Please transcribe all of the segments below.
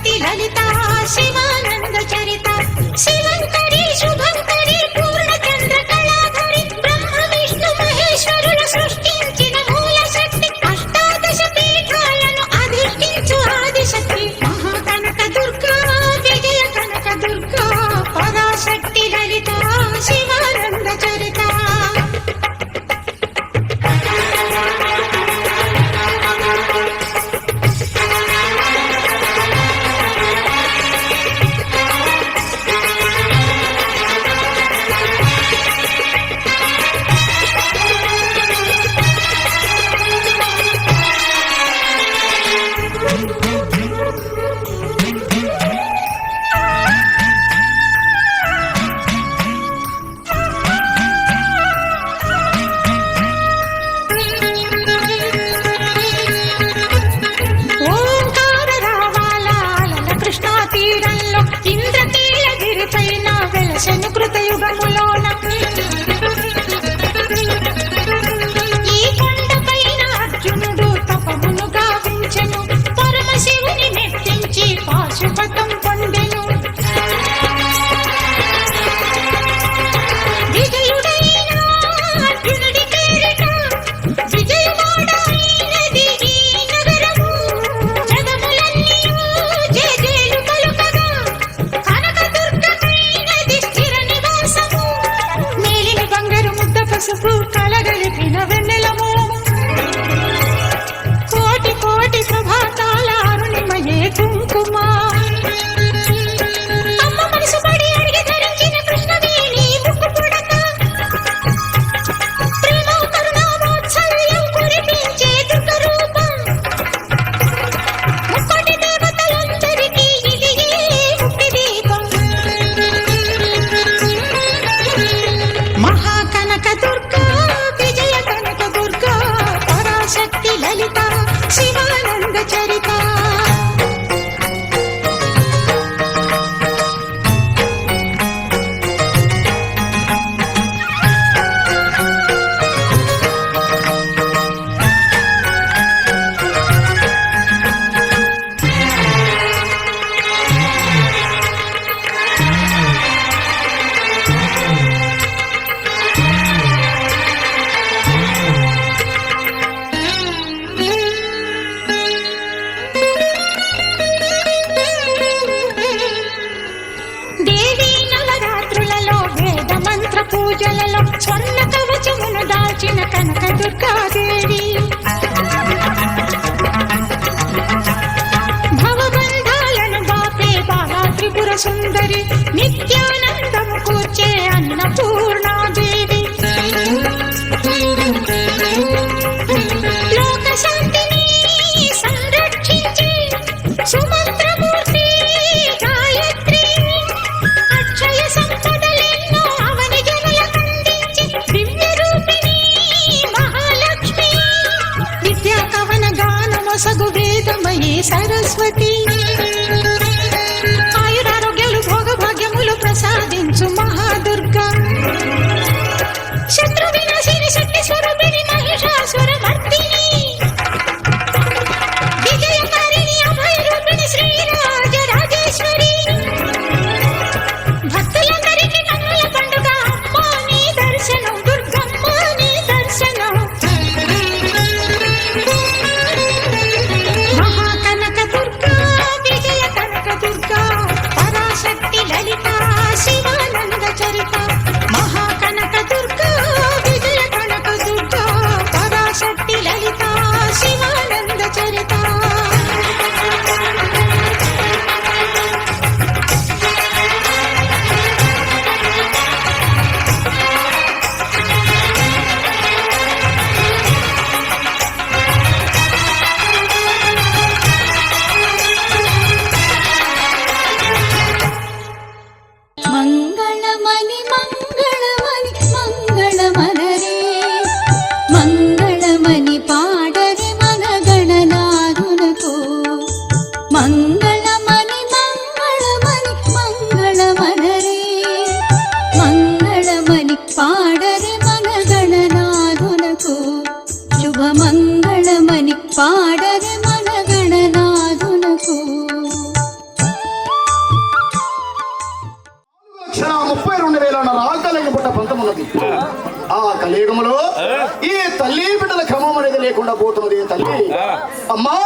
పరాశక్తి లలిత శివానంద చరిత శివంకరి శుభంకరి పూర్ణచంద్ర కళాధరి బ్రహ్మ విష్ణు మహేశ్వరుల సృష్టించిన మూల శక్తి అష్టాదశ పీఠాలను అధిష్ఠించు ఆదిశక్తి మహాకనక దుర్గా విజయ కనక దుర్గా పరాశక్తి లలిత శివానంద చరిత ఇంద్రకీలగిరిపైన వెలసెను కృతయుగములోన ఈ కొండపైన అర్జునుడు తపమును గావించెను పరమశివుని మెప్పించి పాశుపతం పొందెను విజయుడైన అర్జునుడి పేరిట విజయవాడైనది ఈ నగరము జగములన్నీయు జయజేలు పలుకగా కనకదుర్గమైనది స్థిర నివాసము మేలిమి బంగారు ముద్ద పసుపు కలగలిపిన వెన్నెల మోము కోటి కోటి ప్రభాతాల అరుణిమయే కుంకుమ అమ్మ మనసు పడి అడిగి ధరించిన కృష్ణవేణి ముక్కు పుడక ప్రేమ కరుణ వాత్సల్యం కురిపించే దుర్గ రూపం ముక్కోటి దేవతలందరికీ ఇది ముక్తి దీపం మహాకనక దుర్గా విజయ కనక దుర్గా పరాశక్తి లలిత శివానంద చరిత దేవీ నవరాత్రులలో వేద మంత్ర పూజలలో స్వర్ణ కవచమును దాల్చిన కనక దుర్గాదేవి భవబంధాలను బాపే బాలా త్రిపుర సుందరి నిత్యానందము కూర్చే అన్నపూర్ణాదేవి లోక శాంతిని సంరక్షించే సుమంత్రమూర్తి గాయత్రి అక్షయ సంపదలెన్నో అవని జనులకందించి దివ్య రూపిణి మహాలక్ష్మి విద్యా కవన గానమొసగు వేదమయీ సరస్వతి ఆయురారోగ్యాలు భోగభాగ్యములు ప్రసాదించే ఉన్నది. ఆ కలియుగములో ఈ తల్లి బిడ్డల క్రమం అనేది లేకుండా పోతున్నది. తల్లి అమ్మా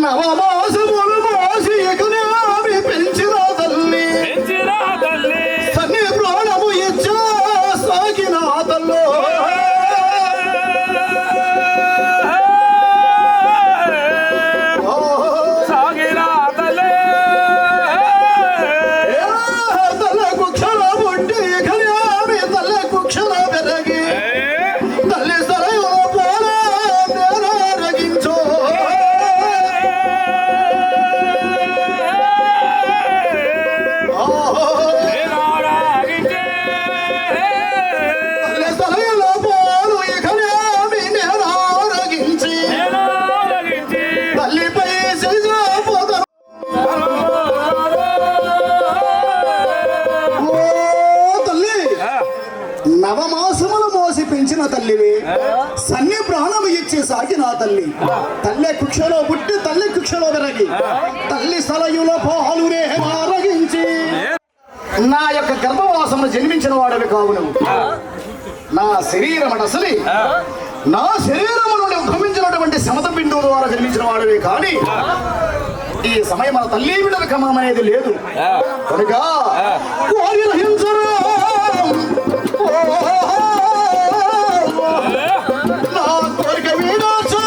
నవమాసములు మోసి ఎగునామి పెంచిన తల్లి సన్ని ప్రాణము ఇచ్చా సాగిన తల్లో నవమాసములు మోసి పెంచిన తల్లివి సన్ని ప్రాణము ఇచ్చి సాగిన తల్లి తల్లి కుక్షలో పుట్టి తల్లి కుక్షలో పెరగి తల్లి సలయులో పాలునే ఆరగించి నా యొక్క గర్భవాసమును జన్మించిన వాడవి కావు నువ్వు. నా శరీరం అసలు నా శరీరము నుండి ఉద్భవించినటువంటి సమత బిందువు ద్వారా జన్మించిన వాడవి కానీ ఈ సమయం మన తల్లి బిడ్డల క్రమం అనేది లేదు కనుక కోరి రహించరు నా కోరిక వీడొచ్చు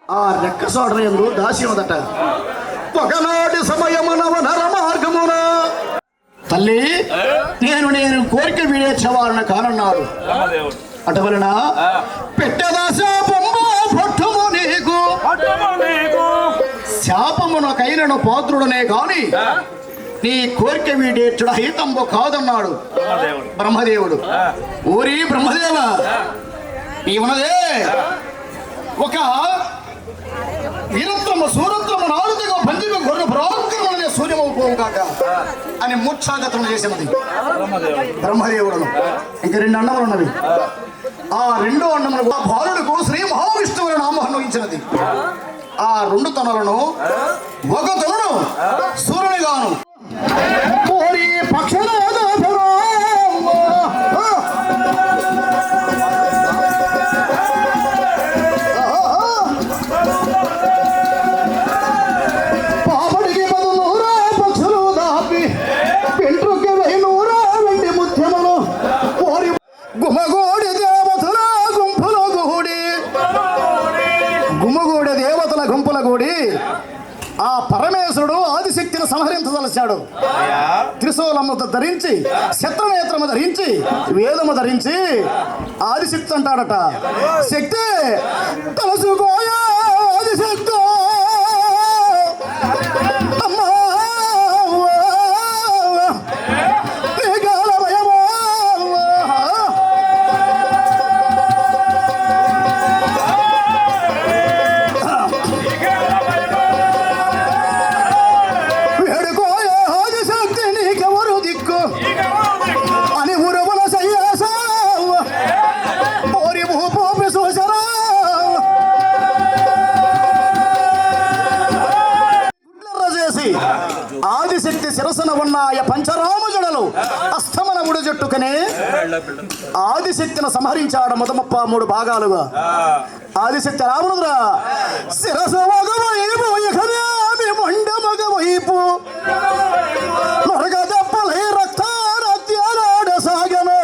ఆ రెక్క సోడర ఎందు దాస్యమదట ఒకనాటి సమయమునవ నర మార్గమున తల్లి నేను కోరిక వీడేచ్చేవాళ్ళని కానన్నారు అటువలన పెట్టదా శాపము పట్టుము నీకు శాపమునకైనను పాత్రుడనే కాని నీ కోరిక వీడేచ్చుడు హితంబు కాదన్నాడు బ్రహ్మదేవుడు. ఊరి బ్రహ్మదేవ నీవున్నదే ఒక వీరత్వము సూరత్వము నాలుగుగా పంచమ గొర్రె ప్రాంగణములనే సూర్యమవుపోవు కాక అని మూర్ఛాగతం చేసినది బ్రహ్మదేవుడును. ఇంక 2 అన్నములు ఉన్నవి. ఆ 2 అన్నములకు బాలుడుకు శ్రీ మహావిష్ణువు నామం వహించినది. ఆ 2 తనులను ఒక తనును సూర్యునిగాను ఆ పరమేశ్వరుడు ఆదిశక్తిని సంహరించదలిచాడు. త్రిశూలముతో ధరించి శత్రునేత్రము ధరించి వేదము ధరించి ఆదిశక్తి అంటాడట. శక్తి తలసుకోయా ఆదిశక్తి అమ్మా ఆదిశక్తి శిరసన ఉన్న పంచరామ జడలు అస్తమన ముడి జట్టుకనే ఆదిశక్తిని సంహరించాడు 33 భాగాలుగా. ఆదిశక్తి రామునురా శిరస మగవైపు మండ మగవైపు మరగదప్పలై రక్తారత్యాలాడ సాగను.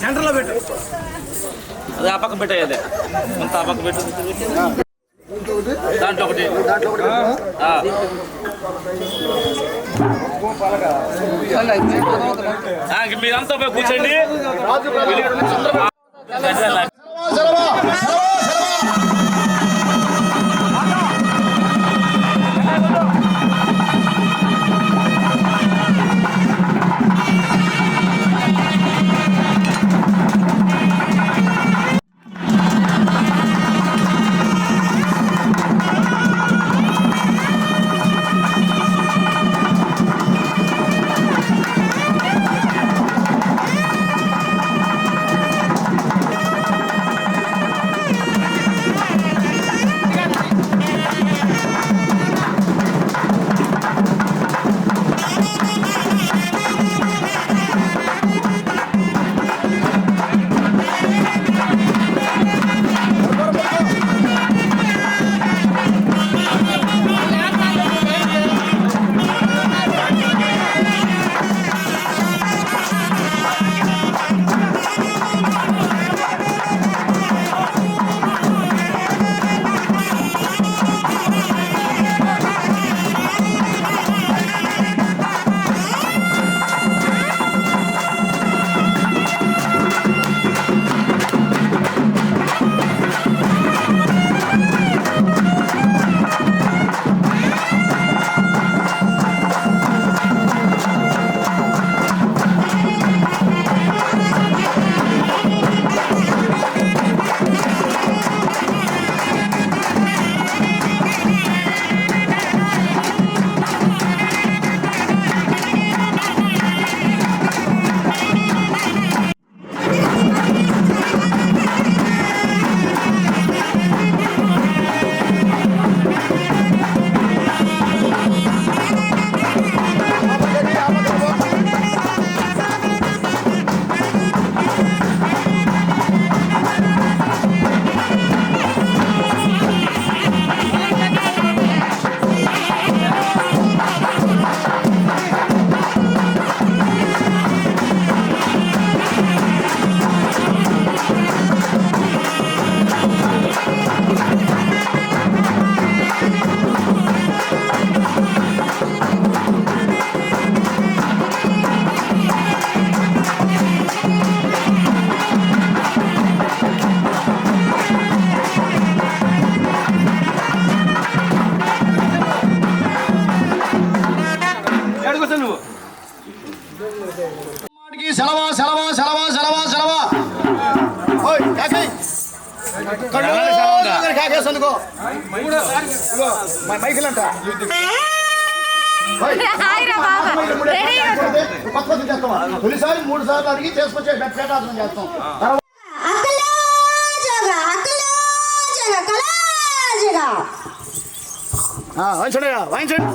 సెంటర్లో పెట్టు. అది ఆ పక్క పెట్టేది అంత ఆ పక్క పెట్టు. దాంట్లో ఒకటి మీరంతా పోయి కూర్చోండి. సెలవా సెలవా సెలవా సెలవా సెలవా కాకేసనుకో మైకిలంట తొలిసారి 3 సార్లు అడిగి చేసుకొచ్చే పేటాటం చేస్తాం. వాయించండి వాయించండి.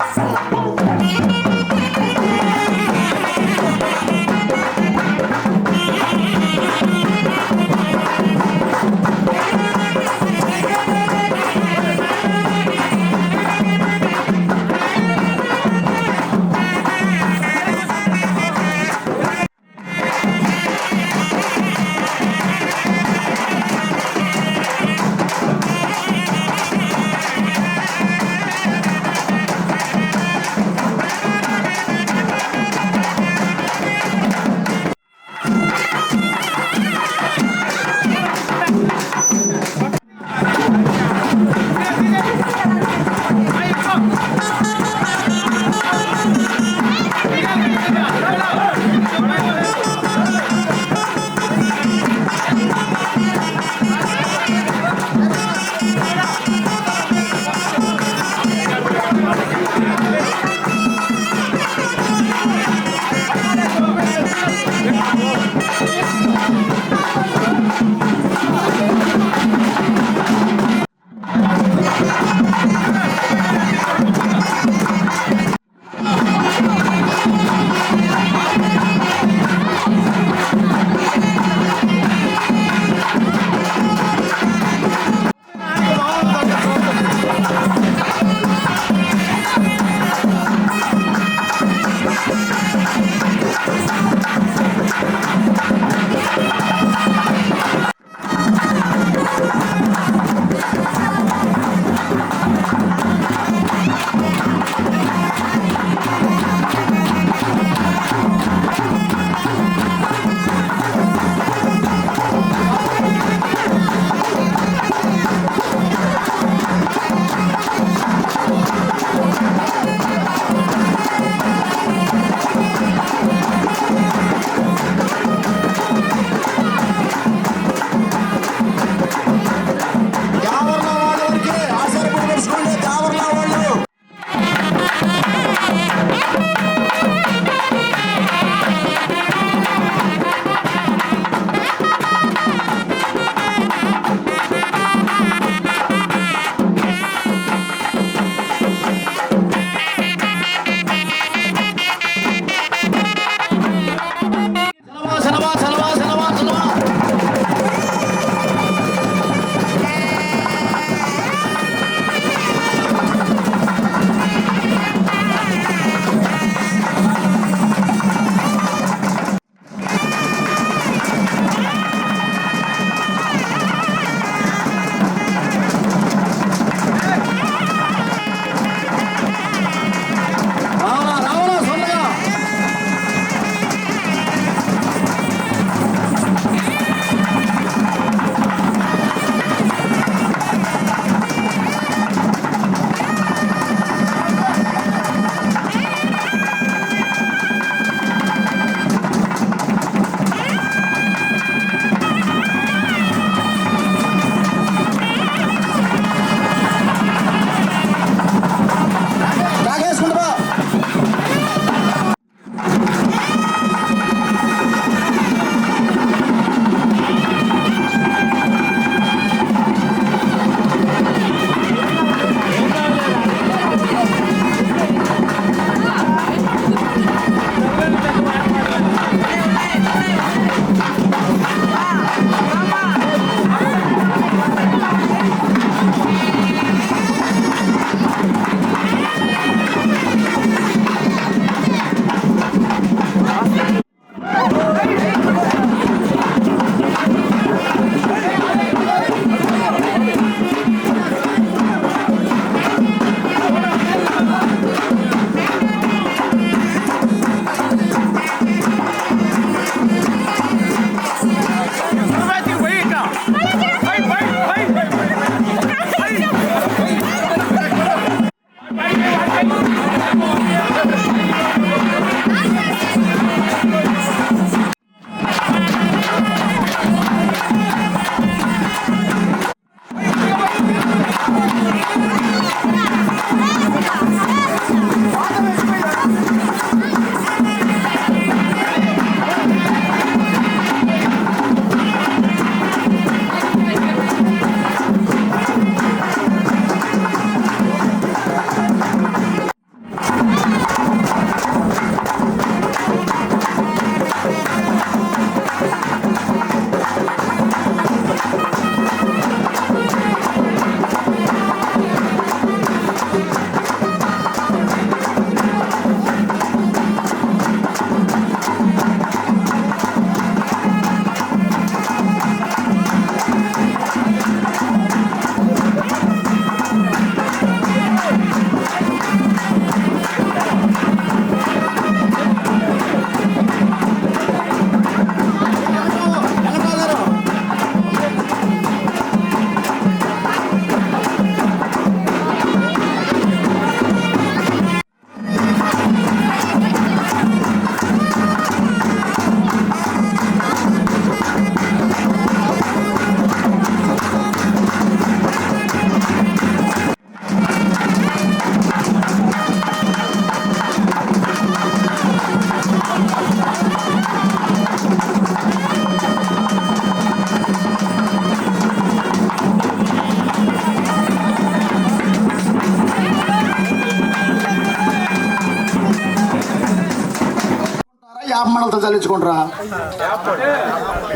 మండలతో చల్లించుకుంటారా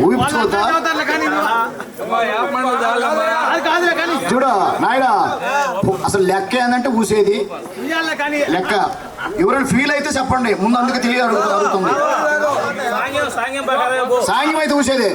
ఊహించుకోవద్దా చూడు నాయుడా అసలు లెక్క ఏంటంటే ఊసేది లెక్క ఎవరైనా ఫీల్ అయితే చెప్పండి ముందు అందుకు అడుగుతుంది సాంగ్యం అయితే ఊసేది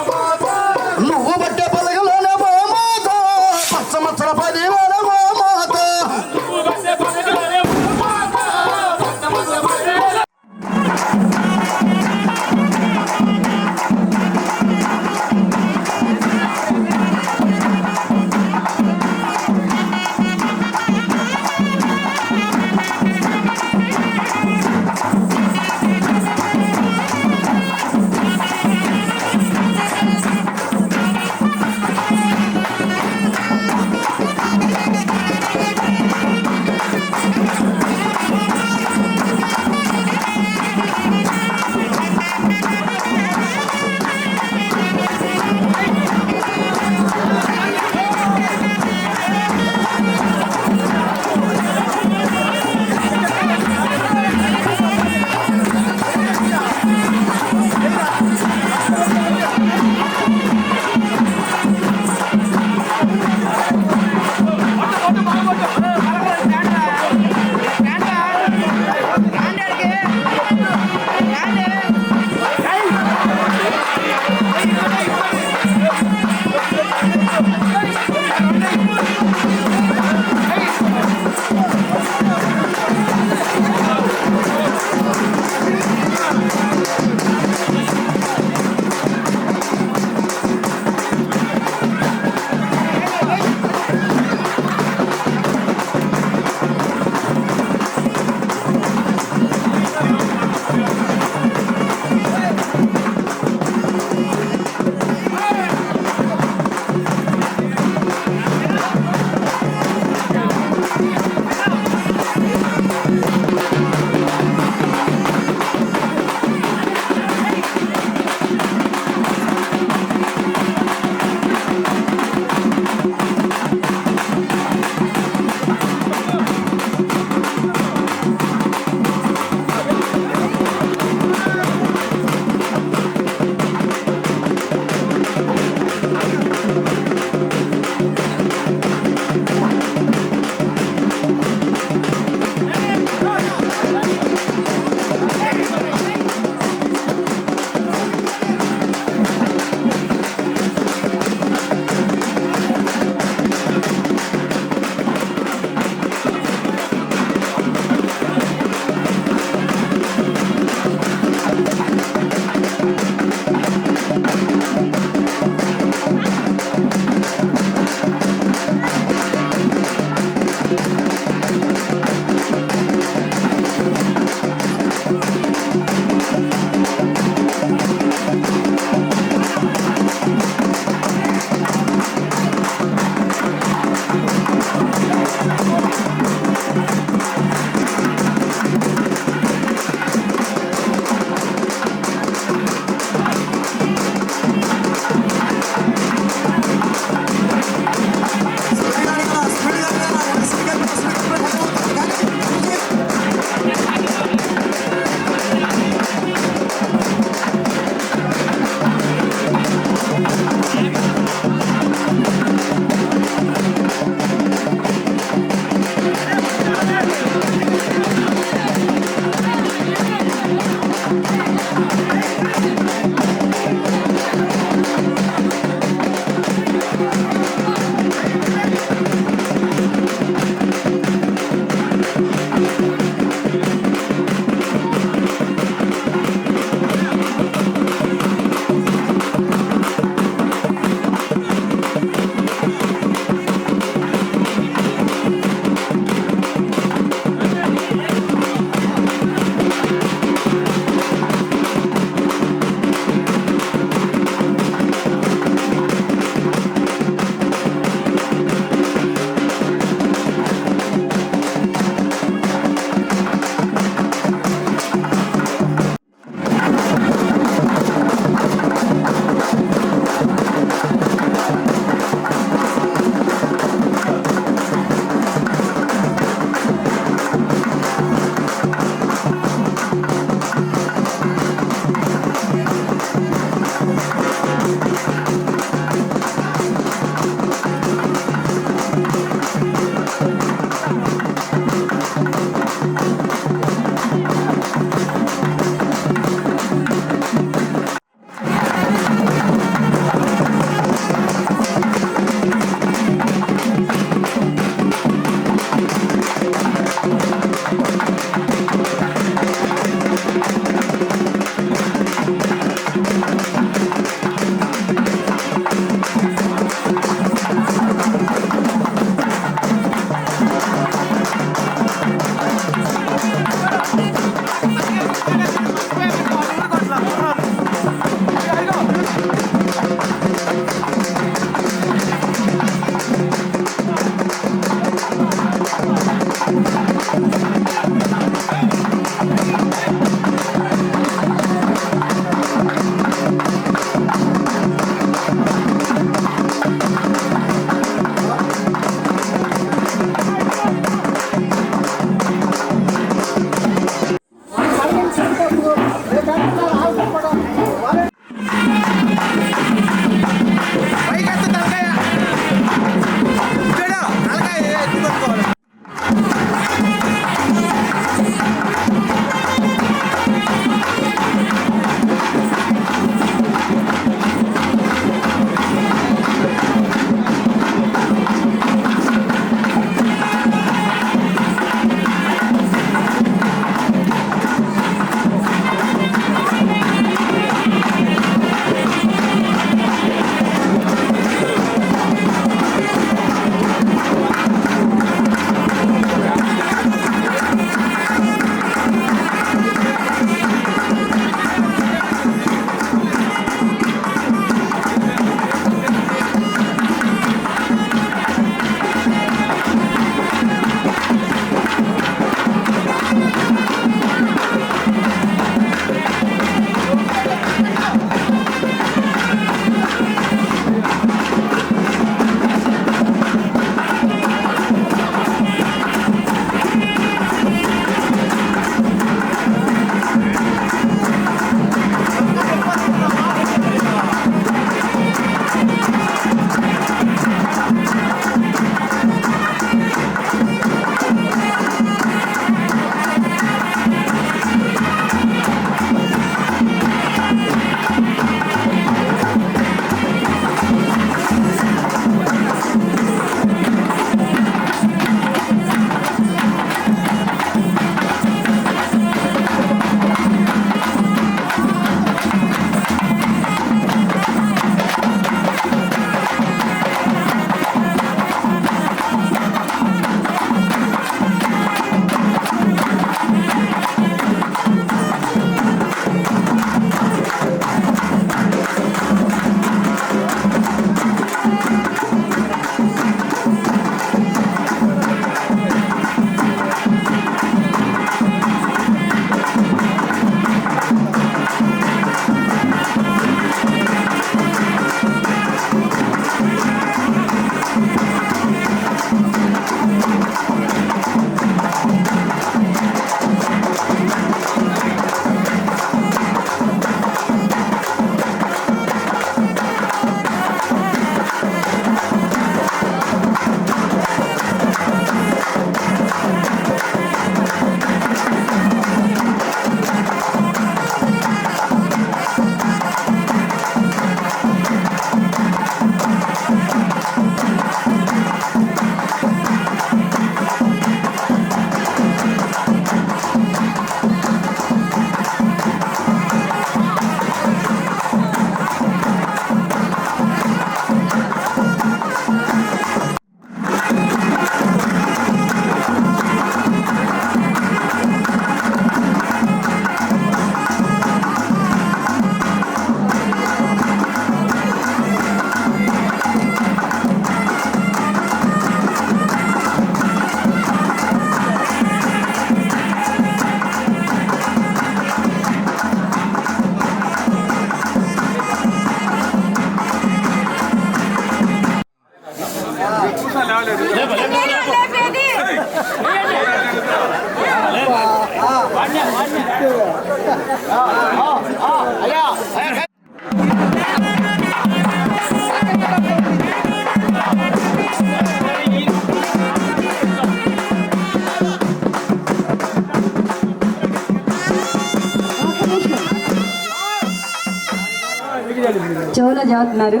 చెవులో చదువుతున్నారు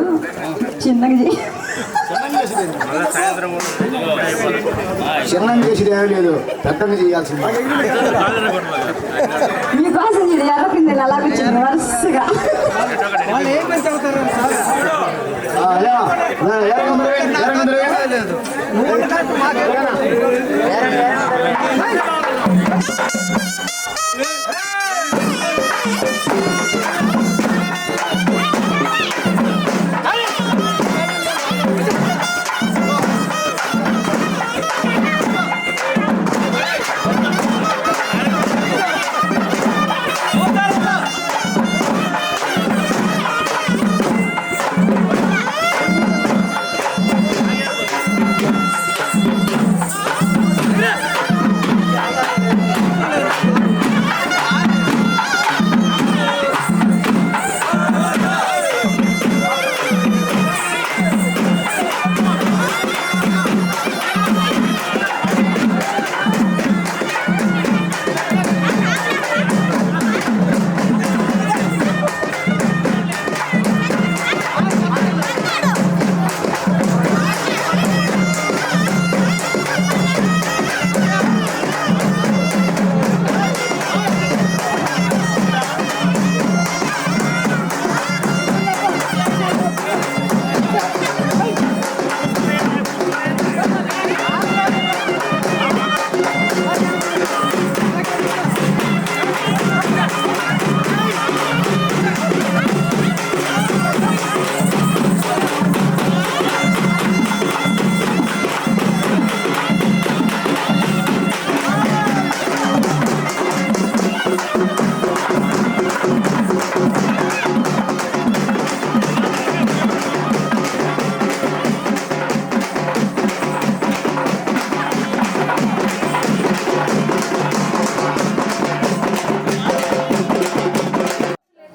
చిన్నగా సాయంత్రం చిన్నం చేసి ఏమీ లేదు, పెద్దగా చేయాల్సింది. మీకోసం ఇది ఎర్రపిండి అలా కూర్చుంది వరుసగా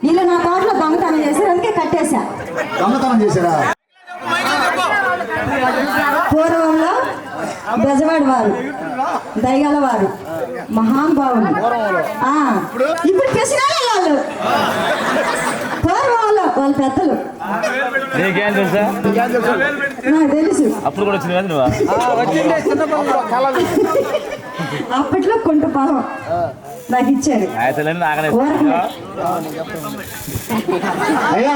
వీళ్ళు నా తోటలో దొంగతనం చేశారు, అందుకే కట్టేశా. దొంగతనం చేశారా? పూర్వంలో బెజవాడి వారు, దయగల వారు, మహానుభావులు. ఇప్పుడు పిసినాలే వాళ్ళు. పూర్వంలో వాళ్ళ పెద్దలు. నీకేం తెలుసా? నాకు తెలుసు. అప్పుడు కూడా వచ్చింది కదా నువ్వు? అప్పట్లో కొంట పొలం నాకు ఇచ్చారు. అయ్యా,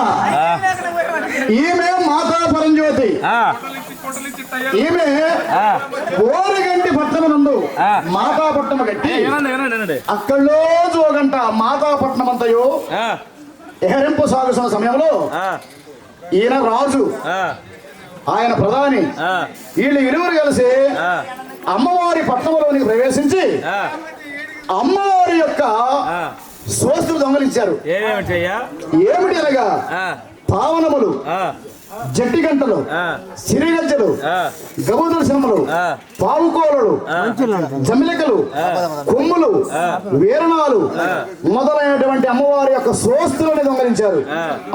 ఈమె మాతా పరంజ్యోతి. ఈమె ఓరగంటి పట్టణమునందు మాతా పట్టణము కట్టి అక్కడలో జోగంట మాతా పట్టణం అంతయో ఎహరింపు సాగుతున్న సమయంలో ఈయన రాజు, ఆయన ప్రధాని, వీళ్ళు ఇరువురు కలిసి అమ్మవారి పట్టణంలోనికి ప్రవేశించి అమ్మవారి యొక్క సోస్తులు దొంగలించారు. ఏమిటి అనగా పావనములు, జట్టి గంటలు, సిరిగజ్జలు, గబుదుల సినిమలు, పావుకోలలు, జమిలికలు, కొమ్ములు, వీరణాలు మొదలైనటువంటి అమ్మవారి యొక్క సోస్తులని దొంగలించారు.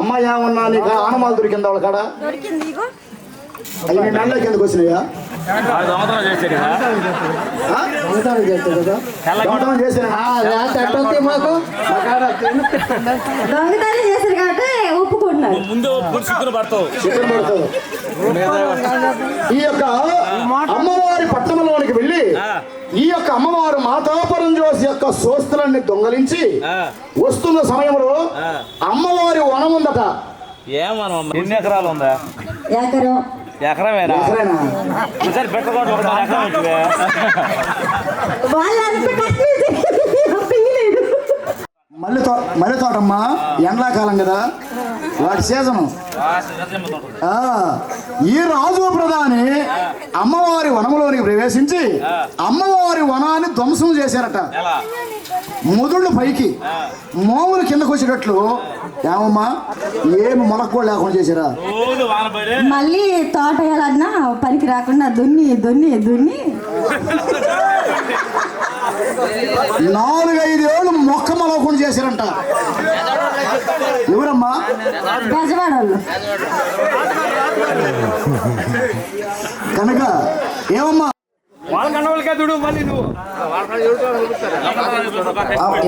అమ్మ ఏమన్నా నీకు ఆనమాలు దొరికింది వాళ్ళ కాడ? అవి మీ మెళ్ళ కిందకు వచ్చినాయా? దొంగతనం చేశాడు దొంగతనం చేశారు కాబట్టి ఒప్పుకుంటున్నారు. ముందు చిక్కులు పడతావు. ఈ యొక్క అమ్మవారి పట్టణంలోనికి వెళ్ళి ఈ యొక్క అమ్మవారు మాతాపరంజోసి యొక్క సోస్తులన్నీ దొంగలించి వస్తున్న సమయంలో అమ్మవారి వనం ఉందట. ఏమన్నా ఎన్ని ఎకరాలు ఉందా? ఎకరం. ఎకరమేనా? సరే పెట్టుకోండి, ఒక ఎకరం ఉంటుంది. మల్లె తోటమ్మా, ఎండాకాలం కదా, వాటి సీజను. ఈ రాజు ప్రధాని అమ్మవారి వనములోనికి ప్రవేశించి అమ్మవారి వనాన్ని ధ్వంసం చేశారట. ముదుళ్ళు పైకి, మోములు కిందకు వచ్చేటట్లు. ఏమమ్మా, ఏమి మొలక్కూడ లేకుండా చేశారా? మళ్ళీ తోట వేయాలన్నా పనికి రాకుండా దున్ని దున్ని దున్ని 4-5 ఏళ్ళు మొక్క మలవకుండా చేశారంట. ఎవరమ్మా? గజవాడోళ్ళు. కనుక ఏమమ్మా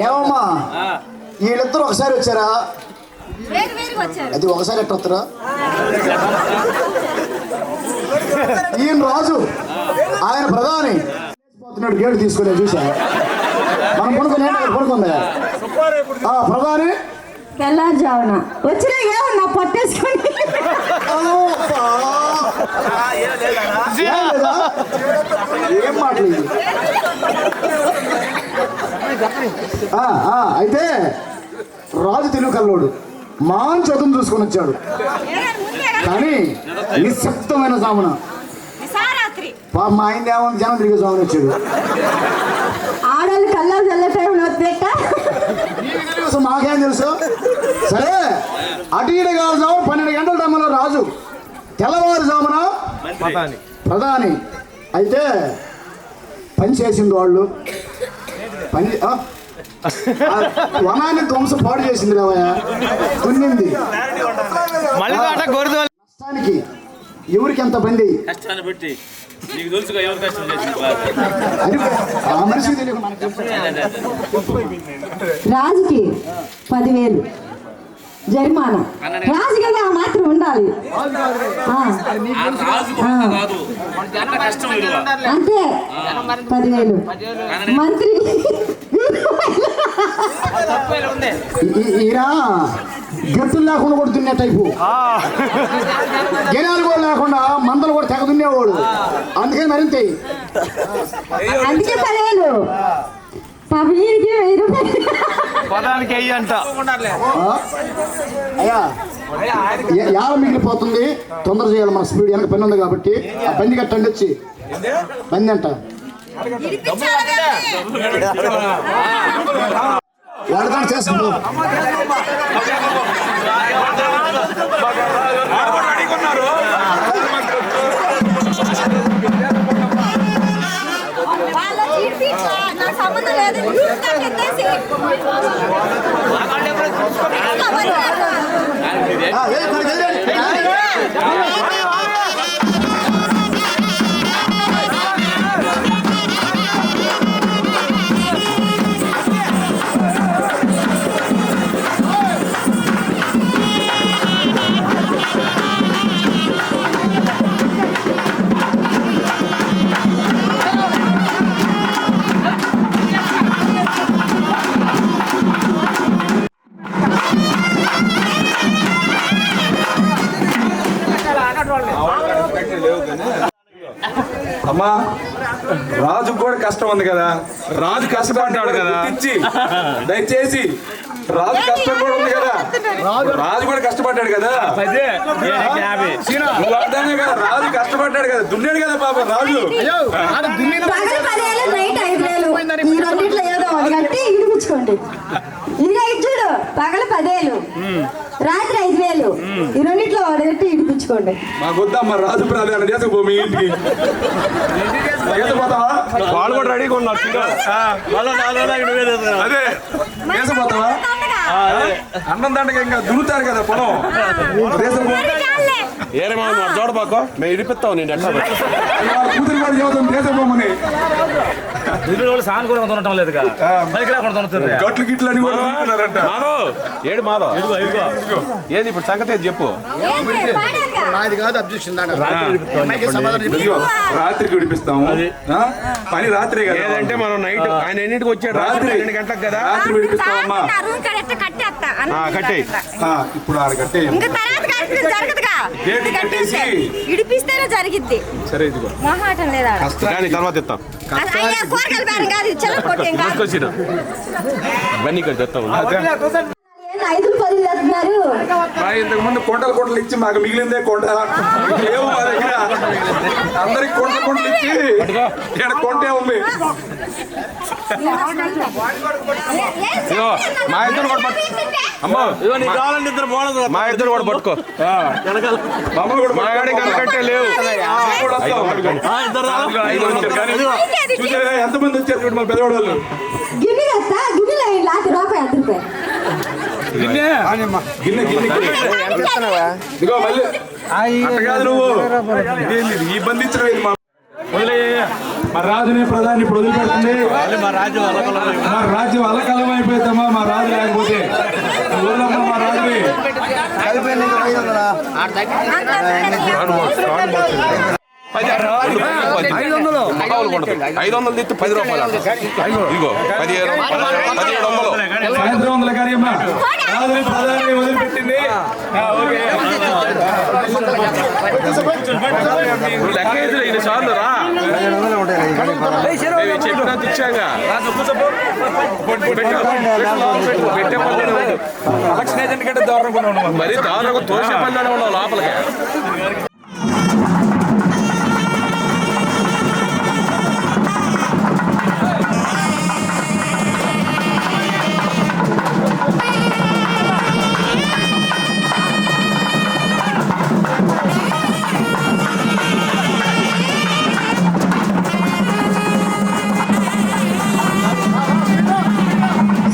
ఏమమ్మా వీళ్ళిద్దరు ఒకసారి వచ్చారా? అది ఒకసారి ఎట్ట వస్తారా? ఈయన రాజు, ఆయన ప్రధాని. గేటు తీసుకునే చూసా మనం పడుకుందా ప్రధాని తెల్లారుజామున వచ్చినా ఏమన్నా పట్టేసుకొని ఏం మాట్లాడి. అయితే రాజు తెలుగు కల్లోడు మంచి చదువు చూసుకొని వచ్చాడు. కానీ నిశ్శబ్దమైన జామున పాప మా ఆయన ఏమన్నా జనం తిరిగే జామున వచ్చాడు. ఆడవాళ్ళు కల్లా చల్ల టైంలో వస్తేట మాకేం తెలుసు. సరే అటు ఇటు కాదు జాము 12 గంటల టైంలో రాజు, తెల్లవారుజామున ప్రధాని. అయితే పని చేసింది వాళ్ళు, పని వనాన్ని ధ్వంసం పాడు చేసింది రావయ్య, దున్నింది. నష్టానికి ఎవరికి ఎంత బండి కష్టాన్ని బట్టి నీకు తెలుసుగా ఎవరు కష్టం చేసింది ఆ మనిషికి తెలియదు. రాజుకి 10,000 జరిమానా. రాజు కదా ఆ మాత్రం ఉండాలి. అంతే 10,000. మంత్రి ఈయన గట్టులు లేకుండా కూడా దున్నే టైపు, జనాలు కూడా లేకుండా మందలు కూడా తెగ దున్నేవాడు. అందుకని మరింత అందుకే 10,000. పాప వీరికి 1000 రూపాయలు పదానికి అయ్యి అంట. అయ్యా యావ మిగిలిపోతుంది, తొందర చేయాలి. మన స్పీడ్ వెనక పని ఉంది కాబట్టి ఆ బండి కట్టండి వచ్చి బండి అంట వాళ్ళతో చేసుకుంటాం. సంబంధం లేదు. అమ్మా రాజు కూడా కష్టం ఉంది కదా, రాజు కష్టపడ్డాడు కదా. దయచేసి రాజు కష్టం కూడా ఉంది కదా, రాజు కూడా కష్టపడ్డాడు కదా. రాజు కష్టపడ్డాడు కదా, దున్నాడు కదా పాప రాజు. చూడు పగల 10,000, రాత్రి 5,000. ఈ రెండిట్లో ఒకటి ఇడిపించుకోండి. మాకు వద్దమ్మా రాజు ప్రాధాన్యత చేసుకుపో మీ ఇంటికి. వాళ్ళు కూడా రెడీగా ఉన్నారు. అదే వేసపోతావా? అన్నం దండగా ఇంకా దున్నుతారు కదా పొలం. ఏరే మా చూడబాకో మేము ఇడిపిస్తాం. నేను ఎట్లా కూతురు కూడా చదువుతాం దేశపోమని. సానుకూలంగా లేదు గట్లు గిట్లు అని కూడా ఏడు మాలో ఏది ఇప్పుడు సంగతి చెప్పు. రాత్రికి విడిపిస్తాము. పని రాత్రి కదా, ఏదంటే మనం నైట్ ఆయన ఎన్నింటికి వచ్చాడు? రాత్రి 2 గంటలకు కదా. రాత్రి విడిపిస్తామమ్మా. కట్టే ఇప్పుడు 6 కట్టే కట్టేసి ఇడిపిస్తేనే జరిగిద్ది. సరే ఇదిగో మహాటం లేదా కానీ తర్వాత ఇస్తాం. ఇవన్నీ ఇక్కడ తెస్తాము. 5-10 చేస్తున్నారు. ఇంతకు ముందు కొండలు ఇచ్చి మాకు మిగిలిందే కొండ. ఏమో మా దగ్గర అందరికి కొండలు ఇచ్చి ఇక్కడ కొంటే ఉంది. ఇదిగో మా ఇద్దరు కూడా పట్టు అమ్మో ఇదిగో నీకు కావాలంటే ఇద్దరు బాగుండదు మా ఇద్దరు కూడా పట్టుకో మా గాడి కనకట్టే లేవు నువ్వు కూడా వస్తావు. ఐదు వచ్చారు కానీ చూసారా ఎంతమంది వచ్చారు చూడు మా పెద్దవాళ్ళు గిన్నె తెస్తా గిన్నెలో లాంటి రూపాయి 10 రూపాయలు. గిన్నె గిన్నె గిన్నె ఇదిగో మళ్ళీ అట్ట కాదు నువ్వు ఇదేంది ఇది? ఈ బంధించడం ఇది మా మా రాజుని ప్రధాని ఇప్పుడు వదిలిపెడుతుంది. మా రాజ్యం అలకలం అయిపోయిందమ్మా మా రాజు లేకపోతే వదలమ్మా మా రాజుని. 500 తెచ్చి 10 రూపాయలు ఇదిగో 1700 సాయంత్రం 100 కానీ అమ్మా రాజుని ప్రధాని వదిలిపెట్టింది. లెక్క అయితే ఇది చాలు రా చెప్పినంత ఇచ్చాగా ఎలక్షన్ ఏజెంట్ కంటే దారుణంగా ఉన్నావు మరి దారుణంగా తోసే పనిలోనే ఉన్నావు లోపలికి.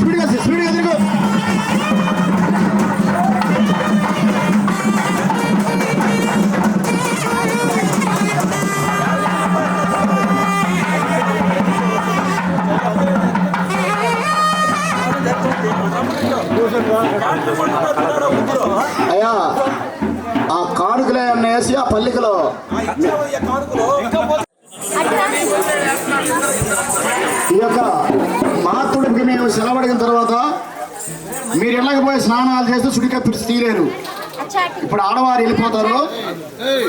స్పీడ్గా తిరుగు. అయ్యా ఆ కానుకలే అన్న వేసి ఆ పల్లికలో ఈ యొక్క మాతుడికి మేము సెలవడిన తర్వాత మీరు వెళ్ళకపోయి స్నానాలు చేస్తే సుడికప్పి తీరేరు. ఇప్పుడు ఆడవారు వెళ్ళిపోతారు,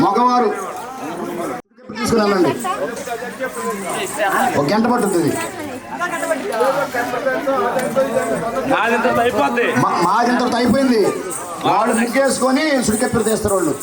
మగవారు తీసుకుని వెళ్ళండి. ఒక గంట పట్టుతుంది. మాదింతతో అయిపోయింది. వాళ్ళు ముగ్గేసుకొని సుడికప్పిలు తీస్తారు వాళ్ళు.